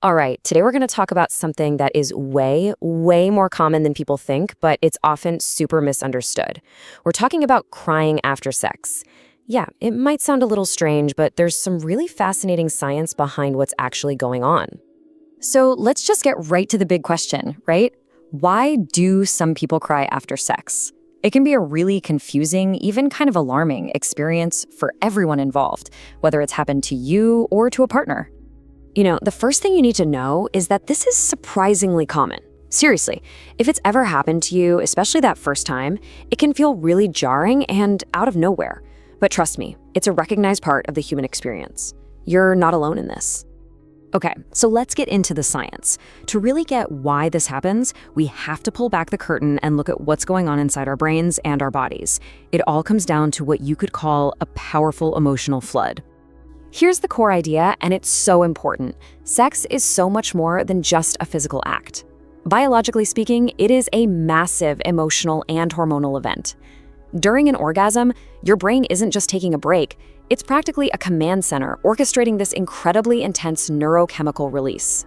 All right, today we're going to talk about something that is way, way more common than people think, but it's often super misunderstood. We're talking about crying after sex. Yeah, it might sound a little strange, but there's some really fascinating science behind what's actually going on. So let's just get right to the big question, right? Why do some people cry after sex? It can be a really confusing, even kind of alarming experience for everyone involved, whether it's happened to you or to a partner. The first thing you need to know is that this is surprisingly common. Seriously, if it's ever happened to you, especially that first time, it can feel really jarring and out of nowhere. But trust me, it's a recognized part of the human experience. You're not alone in this. Okay, so let's get into the science. To really get why this happens, we have to pull back the curtain and look at what's going on inside our brains and our bodies. It all comes down to what you could call a powerful emotional flood. Here's the core idea, and it's so important. Sex is so much more than just a physical act. Biologically speaking, it is a massive emotional and hormonal event. During an orgasm, your brain isn't just taking a break. It's practically a command center orchestrating this incredibly intense neurochemical release.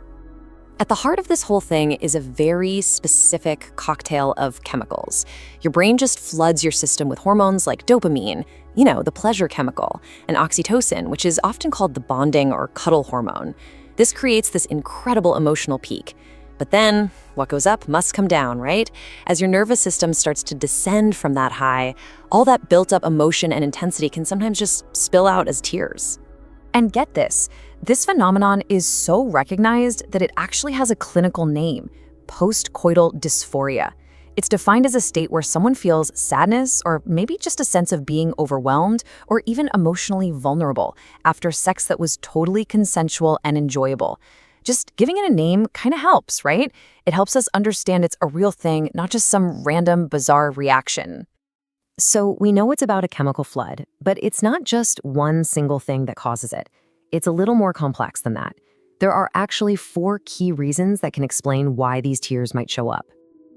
At the heart of this whole thing is a very specific cocktail of chemicals. Your brain just floods your system with hormones like dopamine, the pleasure chemical, and oxytocin, which is often called the bonding or cuddle hormone. This creates this incredible emotional peak. But then, what goes up must come down, right? As your nervous system starts to descend from that high, all that built-up emotion and intensity can sometimes just spill out as tears. And get this phenomenon is so recognized that it actually has a clinical name: postcoital dysphoria. It's defined as a state where someone feels sadness or maybe just a sense of being overwhelmed or even emotionally vulnerable after sex that was totally consensual and enjoyable. Just giving it a name kind of helps, right? It helps us understand it's a real thing, not just some random, bizarre reaction. So we know it's about a chemical flood, but it's not just one single thing that causes it. It's a little more complex than that. There are actually 4 key reasons that can explain why these tears might show up.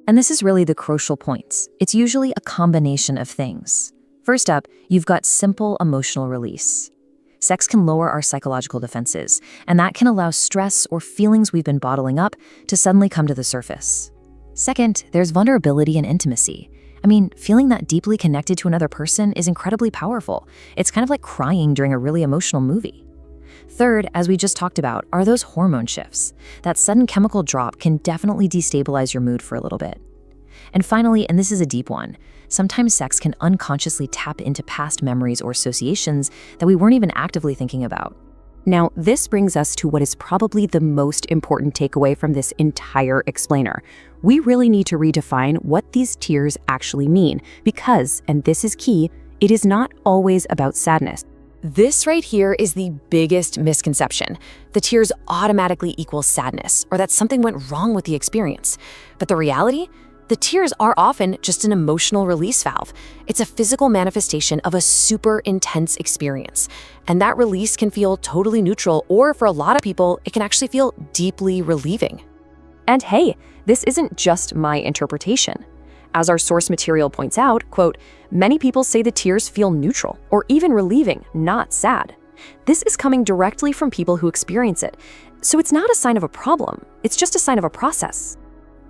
And this is really the crucial points. It's usually a combination of things. First up, you've got simple emotional release. Sex can lower our psychological defenses, and that can allow stress or feelings we've been bottling up to suddenly come to the surface. Second, there's vulnerability and intimacy. Feeling that deeply connected to another person is incredibly powerful. It's kind of like crying during a really emotional movie. Third, as we just talked about, are those hormone shifts. That sudden chemical drop can definitely destabilize your mood for a little bit. And finally, and this is a deep one, sometimes sex can unconsciously tap into past memories or associations that we weren't even actively thinking about. Now, this brings us to what is probably the most important takeaway from this entire explainer. We really need to redefine what these tears actually mean because, and this is key, it is not always about sadness. This right here is the biggest misconception. The tears automatically equal sadness, or that something went wrong with the experience. But the reality? The tears are often just an emotional release valve. It's a physical manifestation of a super intense experience. And that release can feel totally neutral, or for a lot of people, it can actually feel deeply relieving. And hey, this isn't just my interpretation. As our source material points out, quote, many people say the tears feel neutral or even relieving, not sad. This is coming directly from people who experience it. So it's not a sign of a problem. It's just a sign of a process.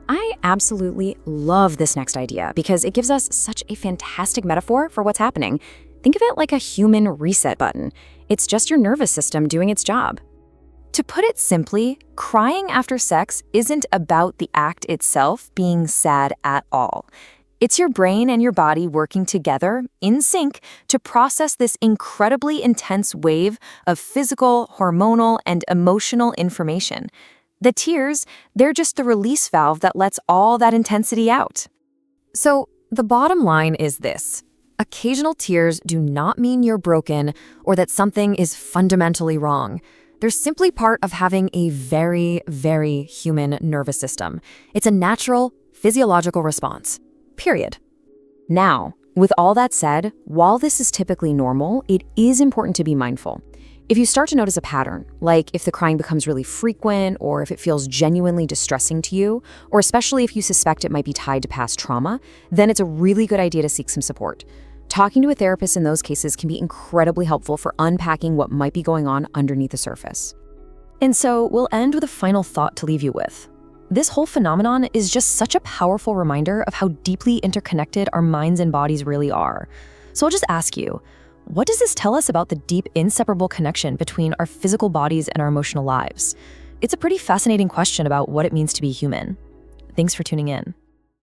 I absolutely love this next idea because it gives us such a fantastic metaphor for what's happening. Think of it like a human reset button. It's just your nervous system doing its job. To put it simply, crying after sex isn't about the act itself being sad at all. It's your brain and your body working together, in sync, to process this incredibly intense wave of physical, hormonal, and emotional information. The tears, they're just the release valve that lets all that intensity out. So, the bottom line is this. Occasional tears do not mean you're broken or that something is fundamentally wrong. They're simply part of having a very, very human nervous system. It's a natural, physiological response. Period. Now, with all that said, while this is typically normal, it is important to be mindful. If you start to notice a pattern, like if the crying becomes really frequent or if it feels genuinely distressing to you, or especially if you suspect it might be tied to past trauma, then it's a really good idea to seek some support. Talking to a therapist in those cases can be incredibly helpful for unpacking what might be going on underneath the surface. And so we'll end with a final thought to leave you with. This whole phenomenon is just such a powerful reminder of how deeply interconnected our minds and bodies really are. So I'll just ask you, what does this tell us about the deep, inseparable connection between our physical bodies and our emotional lives? It's a pretty fascinating question about what it means to be human. Thanks for tuning in.